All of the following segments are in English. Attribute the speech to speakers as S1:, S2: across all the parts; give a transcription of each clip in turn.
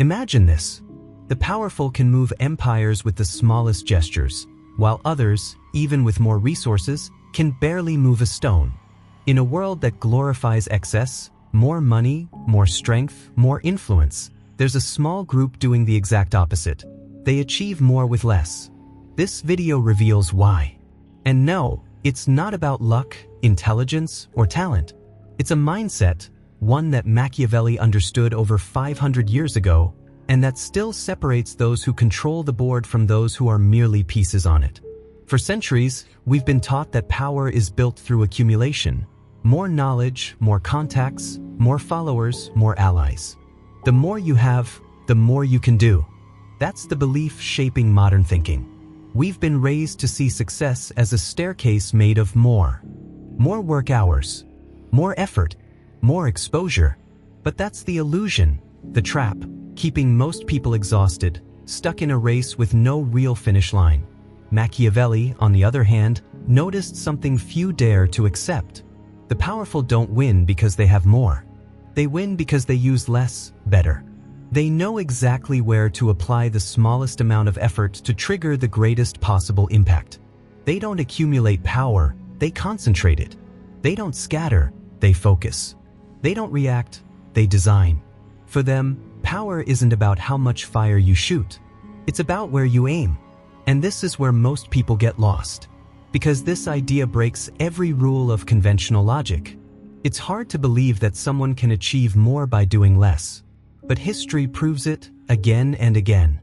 S1: Imagine this. The powerful can move empires with the smallest gestures, while others, even with more resources, can barely move a stone. In a world that glorifies excess, more money, more strength, more influence, there's a small group doing the exact opposite. They achieve more with less. This video reveals why. And no, it's not about luck, intelligence, or talent. It's a mindset, one that Machiavelli understood over 500 years ago, and that still separates those who control the board from those who are merely pieces on it. For centuries, we've been taught that power is built through accumulation. More knowledge, more contacts, more followers, more allies. The more you have, the more you can do. That's the belief shaping modern thinking. We've been raised to see success as a staircase made of more. More work hours, more effort, more exposure. But that's the illusion, the trap, keeping most people exhausted, stuck in a race with no real finish line. Machiavelli, on the other hand, noticed something few dare to accept. The powerful don't win because they have more. They win because they use less, better. They know exactly where to apply the smallest amount of effort to trigger the greatest possible impact. They don't accumulate power, they concentrate it. They don't scatter, they focus. They don't react, they design. For them, power isn't about how much fire you shoot. It's about where you aim. And this is where most people get lost. Because this idea breaks every rule of conventional logic. It's hard to believe that someone can achieve more by doing less. But history proves it again and again.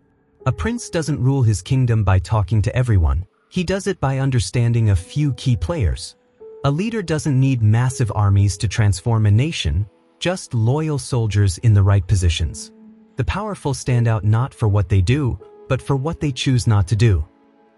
S1: A prince doesn't rule his kingdom by talking to everyone. He does it by understanding a few key players. A leader doesn't need massive armies to transform a nation, just loyal soldiers in the right positions. The powerful stand out not for what they do, but for what they choose not to do.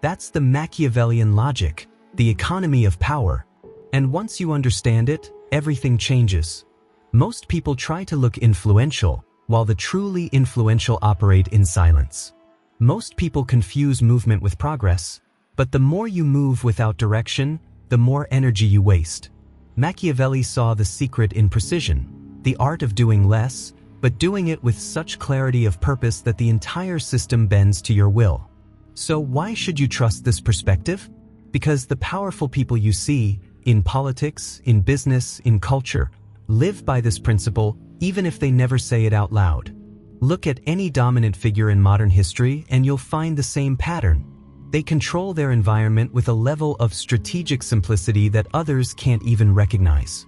S1: That's the Machiavellian logic, the economy of power. And once you understand it, everything changes. Most people try to look influential, while the truly influential operate in silence. Most people confuse movement with progress, but the more you move without direction, the more energy you waste. Machiavelli saw the secret in precision, the art of doing less, but doing it with such clarity of purpose that the entire system bends to your will. So why should you trust this perspective? Because the powerful people you see, in politics, in business, in culture, live by this principle even if they never say it out loud. Look at any dominant figure in modern history and you'll find the same pattern. They control their environment with a level of strategic simplicity that others can't even recognize.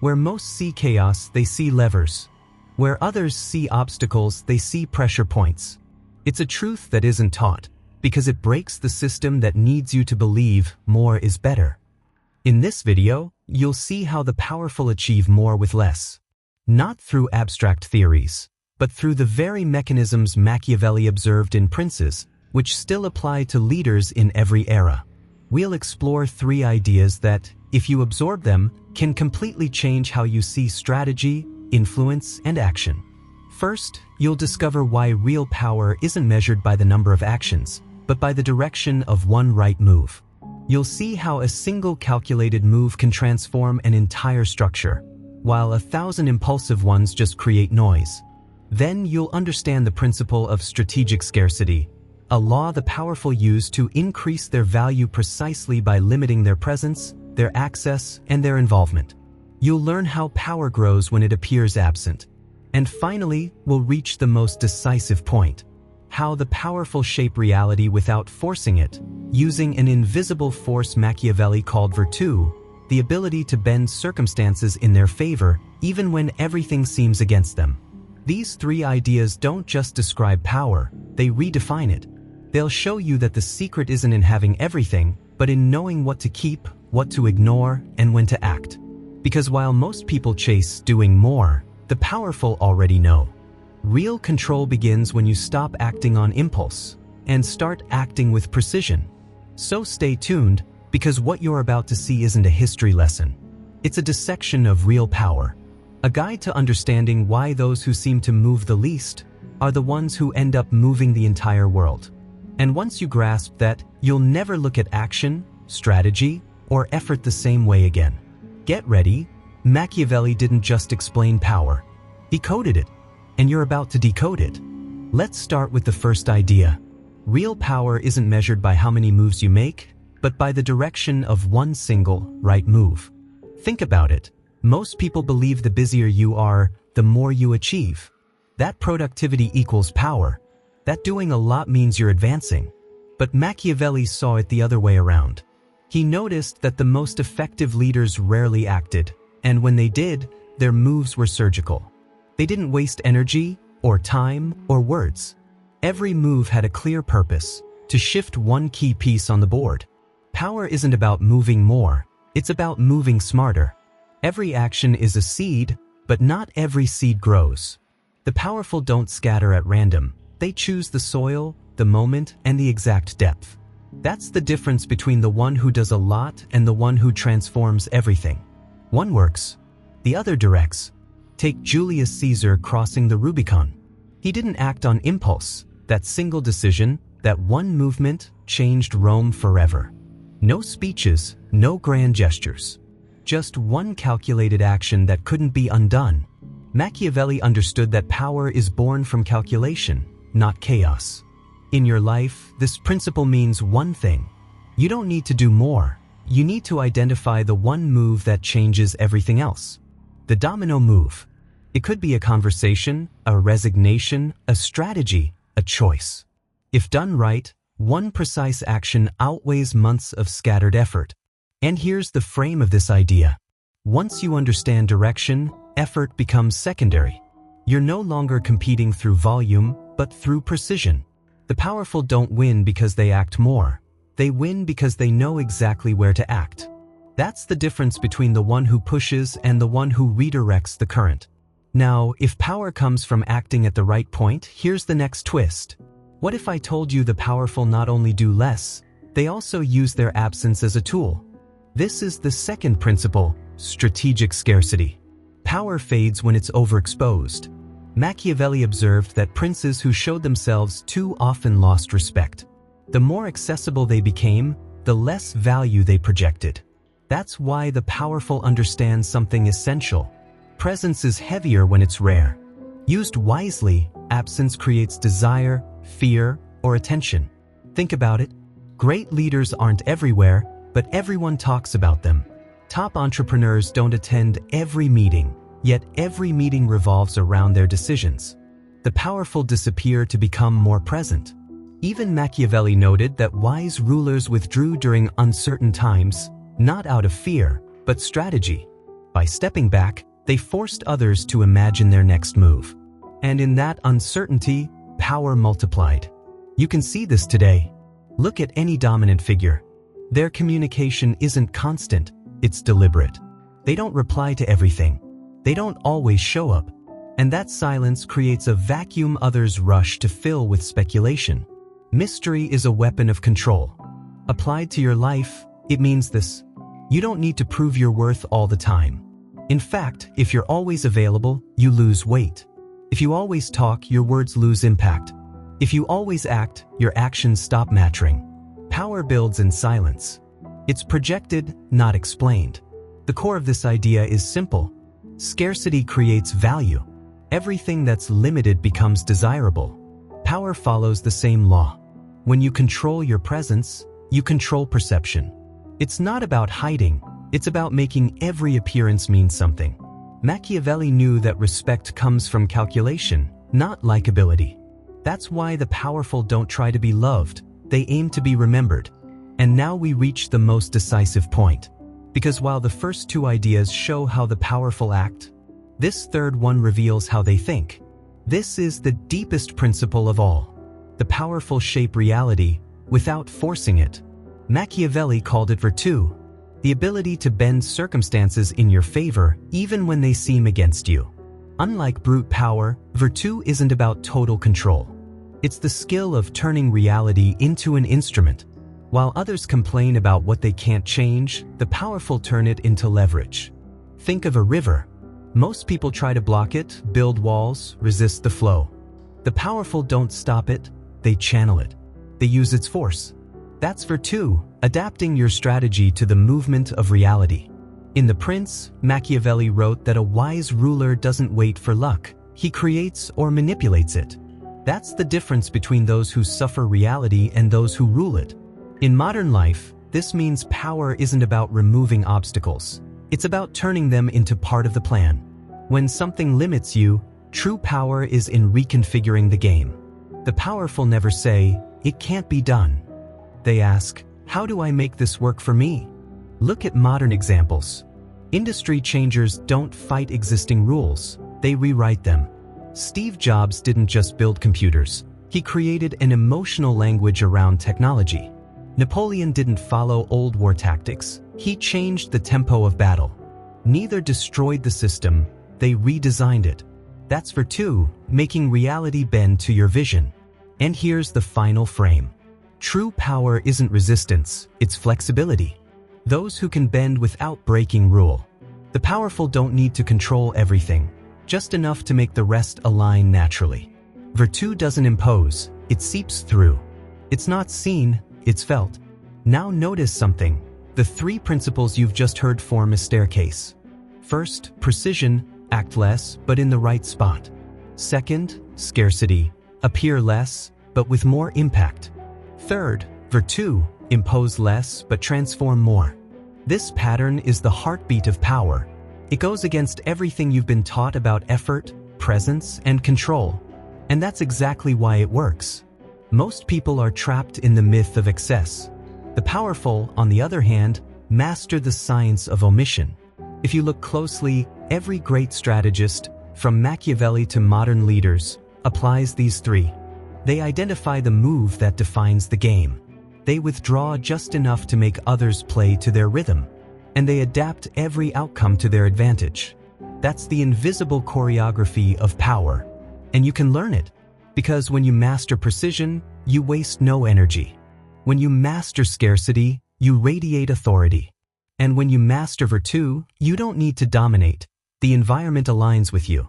S1: Where most see chaos, they see levers. Where others see obstacles, they see pressure points. It's a truth that isn't taught, because it breaks the system that needs you to believe more is better. In this video, you'll see how the powerful achieve more with less. Not through abstract theories, but through the very mechanisms Machiavelli observed in princes, which still apply to leaders in every era. We'll explore 3 ideas that, if you absorb them, can completely change how you see strategy, influence, and action. First, you'll discover why real power isn't measured by the number of actions, but by the direction of one right move. You'll see how a single calculated move can transform an entire structure, while 1,000 impulsive ones just create noise. Then you'll understand the principle of strategic scarcity, a law the powerful use to increase their value precisely by limiting their presence, their access, and their involvement. You'll learn how power grows when it appears absent. And finally, we'll reach the most decisive point: how the powerful shape reality without forcing it, using an invisible force Machiavelli called virtù, the ability to bend circumstances in their favor even when everything seems against them. These 3 ideas don't just describe power, they redefine it. They'll show you that the secret isn't in having everything, but in knowing what to keep, what to ignore, and when to act. Because while most people chase doing more, the powerful already know. Real control begins when you stop acting on impulse and start acting with precision. So stay tuned, because what you're about to see isn't a history lesson. It's a dissection of real power. A guide to understanding why those who seem to move the least are the ones who end up moving the entire world. And once you grasp that, you'll never look at action, strategy, or effort the same way again. Get ready. Machiavelli didn't just explain power. He coded it. And you're about to decode it. Let's start with the first idea. Real power isn't measured by how many moves you make, but by the direction of one single right move. Think about it. Most people believe the busier you are, the more you achieve. That productivity equals power. That doing a lot means you're advancing. But Machiavelli saw it the other way around. He noticed that the most effective leaders rarely acted, and when they did, their moves were surgical. They didn't waste energy, or time, or words. Every move had a clear purpose, to shift one key piece on the board. Power isn't about moving more, it's about moving smarter. Every action is a seed, but not every seed grows. The powerful don't scatter at random. They choose the soil, the moment, and the exact depth. That's the difference between the one who does a lot and the one who transforms everything. One works, the other directs. Take Julius Caesar crossing the Rubicon. He didn't act on impulse. That single decision, that one movement, changed Rome forever. No speeches, no grand gestures. Just one calculated action that couldn't be undone. Machiavelli understood that power is born from calculation, not chaos. In your life, this principle means one thing. You don't need to do more. You need to identify the one move that changes everything else. The domino move. It could be a conversation, a resignation, a strategy, a choice. If done right, one precise action outweighs months of scattered effort. And here's the frame of this idea. Once you understand direction, effort becomes secondary. You're no longer competing through volume, but through precision. The powerful don't win because they act more. They win because they know exactly where to act. That's the difference between the one who pushes and the one who redirects the current. Now, if power comes from acting at the right point, here's the next twist. What if I told you the powerful not only do less, they also use their absence as a tool? This is the second principle, strategic scarcity. Power fades when it's overexposed. Machiavelli observed that princes who showed themselves too often lost respect. The more accessible they became, the less value they projected. That's why the powerful understand something essential. Presence is heavier when it's rare. Used wisely, absence creates desire, fear, or attention. Think about it. Great leaders aren't everywhere, but everyone talks about them. Top entrepreneurs don't attend every meeting, yet every meeting revolves around their decisions. The powerful disappear to become more present. Even Machiavelli noted that wise rulers withdrew during uncertain times, not out of fear, but strategy. By stepping back, they forced others to imagine their next move. And in that uncertainty, power multiplied. You can see this today. Look at any dominant figure. Their communication isn't constant, it's deliberate. They don't reply to everything. They don't always show up. And that silence creates a vacuum others rush to fill with speculation. Mystery is a weapon of control. Applied to your life, it means this. You don't need to prove your worth all the time. In fact, if you're always available, you lose weight. If you always talk, your words lose impact. If you always act, your actions stop mattering. Power builds in silence. It's projected, not explained. The core of this idea is simple. Scarcity creates value. Everything that's limited becomes desirable. Power follows the same law. When you control your presence, you control perception. It's not about hiding, it's about making every appearance mean something. Machiavelli knew that respect comes from calculation, not likability. That's why the powerful don't try to be loved, they aim to be remembered. And now we reach the most decisive point. Because while the first two ideas show how the powerful act, this third one reveals how they think. This is the deepest principle of all. The powerful shape reality without forcing it. Machiavelli called it virtue, the ability to bend circumstances in your favor even when they seem against you. Unlike brute power, virtue isn't about total control. It's the skill of turning reality into an instrument. While others complain about what they can't change, the powerful turn it into leverage. Think of a river. Most people try to block it, build walls, resist the flow. The powerful don't stop it, they channel it. They use its force. That's virtue, adapting your strategy to the movement of reality. In The Prince, Machiavelli wrote that a wise ruler doesn't wait for luck, he creates or manipulates it. That's the difference between those who suffer reality and those who rule it. In modern life, this means power isn't about removing obstacles. It's about turning them into part of the plan. When something limits you, true power is in reconfiguring the game. The powerful never say, "It can't be done." They ask, "How do I make this work for me?" Look at modern examples. Industry changers don't fight existing rules, they rewrite them. Steve Jobs didn't just build computers, he created an emotional language around technology. Napoleon didn't follow old war tactics, he changed the tempo of battle. Neither destroyed the system, they redesigned it. That's virtue, making reality bend to your vision. And here's the final frame. True power isn't resistance, it's flexibility. Those who can bend without breaking rule. The powerful don't need to control everything, just enough to make the rest align naturally. Virtue doesn't impose, it seeps through. It's not seen, it's felt. Now notice something. The 3 principles you've just heard form a staircase. First, precision, act less, but in the right spot. Second, scarcity, appear less, but with more impact. Third, virtue, impose less, but transform more. This pattern is the heartbeat of power. It goes against everything you've been taught about effort, presence, and control. And that's exactly why it works. Most people are trapped in the myth of excess. The powerful, on the other hand, master the science of omission. If you look closely, every great strategist, from Machiavelli to modern leaders, applies these 3. They identify the move that defines the game. They withdraw just enough to make others play to their rhythm. And they adapt every outcome to their advantage. That's the invisible choreography of power. And you can learn it. Because when you master precision, you waste no energy. When you master scarcity, you radiate authority. And when you master virtue, you don't need to dominate. The environment aligns with you.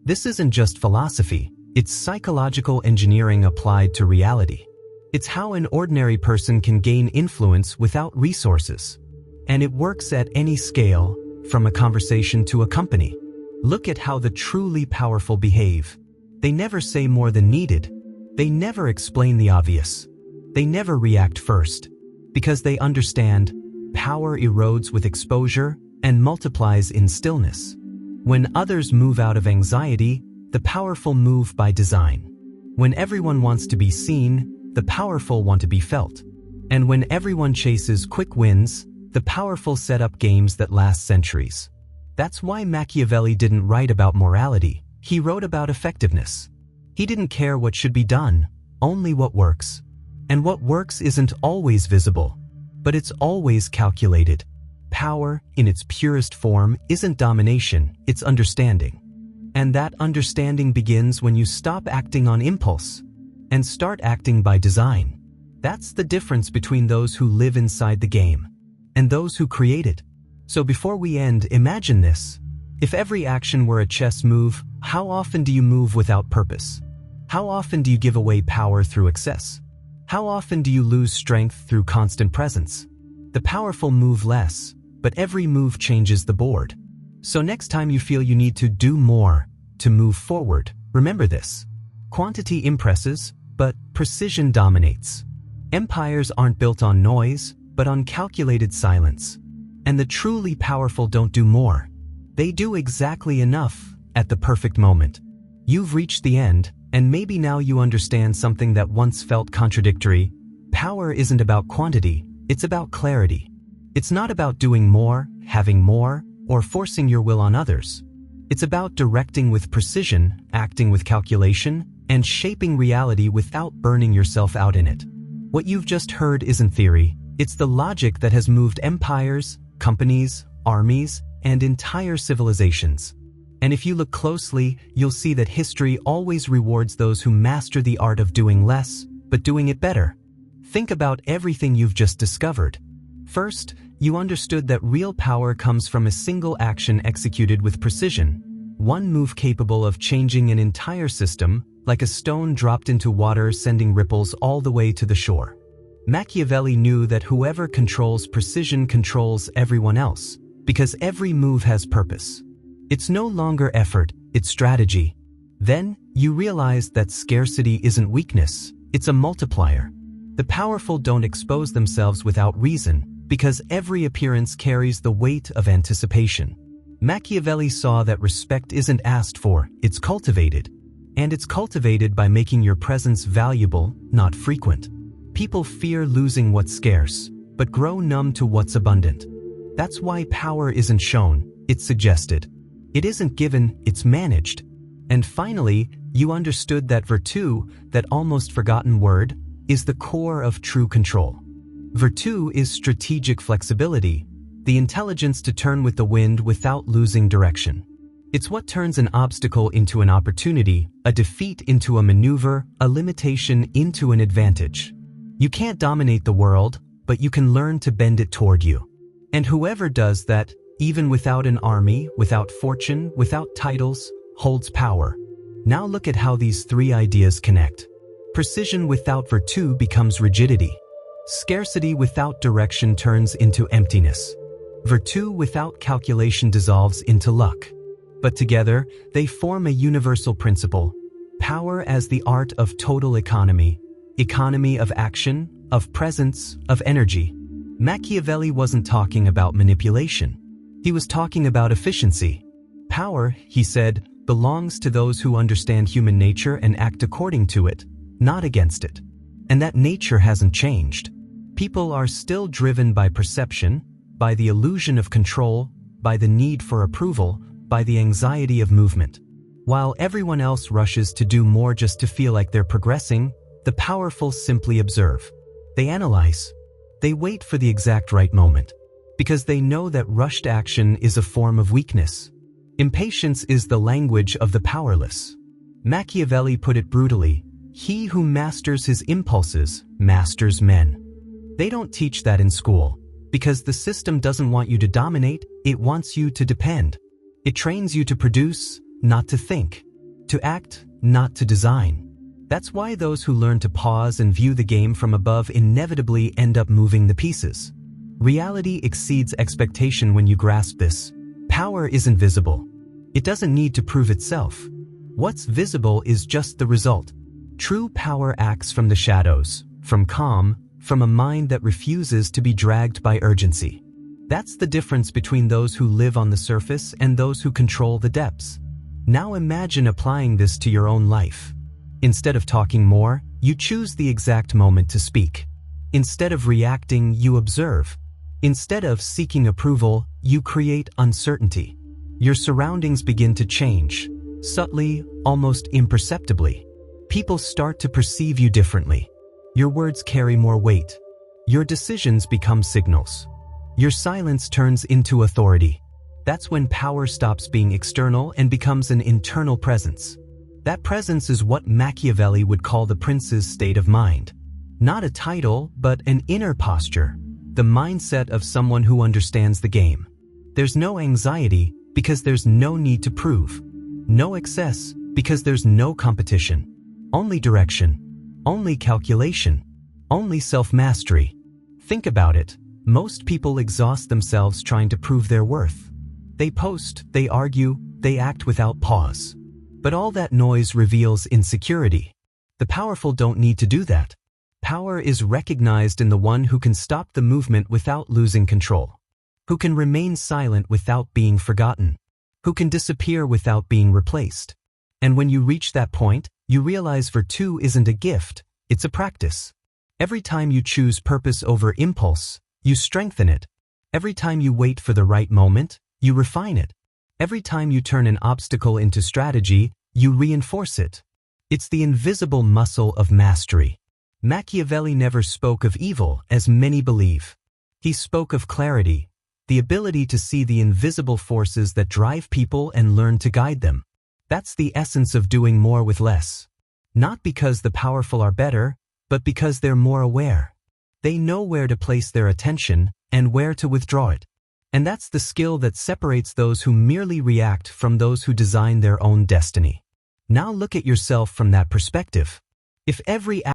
S1: This isn't just philosophy, it's psychological engineering applied to reality. It's how an ordinary person can gain influence without resources. And it works at any scale, from a conversation to a company. Look at how the truly powerful behave. They never say more than needed. They never explain the obvious. They never react first. Because they understand, power erodes with exposure and multiplies in stillness. When others move out of anxiety, the powerful move by design. When everyone wants to be seen, the powerful want to be felt. And when everyone chases quick wins, the powerful set up games that last centuries. That's why Machiavelli didn't write about morality, he wrote about effectiveness. He didn't care what should be done, only what works. And what works isn't always visible, but it's always calculated. Power, in its purest form, isn't domination, it's understanding. And that understanding begins when you stop acting on impulse and start acting by design. That's the difference between those who live inside the game and those who create it. So before we end, imagine this. If every action were a chess move, how often do you move without purpose? How often do you give away power through excess? How often do you lose strength through constant presence? The powerful move less, but every move changes the board. So next time you feel you need to do more to move forward, remember this. Quantity impresses, but precision dominates. Empires aren't built on noise, but on calculated silence. And the truly powerful don't do more. They do exactly enough at the perfect moment. You've reached the end, and maybe now you understand something that once felt contradictory. Power isn't about quantity, it's about clarity. It's not about doing more, having more, or forcing your will on others. It's about directing with precision, acting with calculation, and shaping reality without burning yourself out in it. What you've just heard isn't theory, it's the logic that has moved empires, companies, armies, and entire civilizations. And if you look closely, you'll see that history always rewards those who master the art of doing less, but doing it better. Think about everything you've just discovered. First, you understood that real power comes from a single action executed with precision, one move capable of changing an entire system, like a stone dropped into water sending ripples all the way to the shore. Machiavelli knew that whoever controls precision controls everyone else, because every move has purpose. It's no longer effort, it's strategy. Then, You realize that scarcity isn't weakness, it's a multiplier. The powerful don't expose themselves without reason, because every appearance carries the weight of anticipation. Machiavelli saw that respect isn't asked for, it's cultivated. And it's cultivated by making your presence valuable, not frequent. People fear losing what's scarce, but grow numb to what's abundant. That's why power isn't shown, it's suggested. It isn't given, it's managed. And finally, you understood that virtue, that almost forgotten word, is the core of true control. Virtue is strategic flexibility, the intelligence to turn with the wind without losing direction. It's what turns an obstacle into an opportunity, a defeat into a maneuver, a limitation into an advantage. You can't dominate the world, but you can learn to bend it toward you. And whoever does that, even without an army, without fortune, without titles, holds power. Now look at how these three ideas connect. Precision without virtue becomes rigidity. Scarcity without direction turns into emptiness. Virtue without calculation dissolves into luck. But together, they form a universal principle. Power as the art of total economy. Economy of action, of presence, of energy. Machiavelli wasn't talking about manipulation. He was talking about efficiency. Power, he said, belongs to those who understand human nature and act according to it, not against it. And that nature hasn't changed. People are still driven by perception, by the illusion of control, by the need for approval, by the anxiety of movement. While everyone else rushes to do more just to feel like they're progressing, the powerful simply observe. They analyze. They wait for the exact right moment. Because they know that rushed action is a form of weakness. Impatience is the language of the powerless. Machiavelli put it brutally, he who masters his impulses masters men. They don't teach that in school, because the system doesn't want you to dominate, it wants you to depend. It trains you to produce, not to think. To act, not to design. That's why those who learn to pause and view the game from above inevitably end up moving the pieces. Reality exceeds expectation when you grasp this. Power isn't visible. It doesn't need to prove itself. What's visible is just the result. True power acts from the shadows, from calm, from a mind that refuses to be dragged by urgency. That's the difference between those who live on the surface and those who control the depths. Now imagine applying this to your own life. Instead of talking more, you choose the exact moment to speak. Instead of reacting, you observe. Instead of seeking approval, you create uncertainty. Your surroundings begin to change, subtly, almost imperceptibly. People start to perceive you differently. Your words carry more weight. Your decisions become signals. Your silence turns into authority. That's when power stops being external and becomes an internal presence. That presence is what Machiavelli would call the prince's state of mind. Not a title, but an inner posture. The mindset of someone who understands the game. There's no anxiety because there's no need to prove. No excess because there's no competition. Only direction. Only calculation. Only self-mastery. Think about it. Most people exhaust themselves trying to prove their worth. They post, they argue, they act without pause. But all that noise reveals insecurity. The powerful don't need to do that. Power is recognized in the one who can stop the movement without losing control. Who can remain silent without being forgotten. Who can disappear without being replaced. And when you reach that point, you realize virtue isn't a gift, it's a practice. Every time you choose purpose over impulse, you strengthen it. Every time you wait for the right moment, you refine it. Every time you turn an obstacle into strategy, you reinforce it. It's the invisible muscle of mastery. Machiavelli never spoke of evil, as many believe. He spoke of clarity, the ability to see the invisible forces that drive people and learn to guide them. That's the essence of doing more with less. Not because the powerful are better, but because they're more aware. They know where to place their attention and where to withdraw it. And that's the skill that separates those who merely react from those who design their own destiny. Now look at yourself from that perspective. If every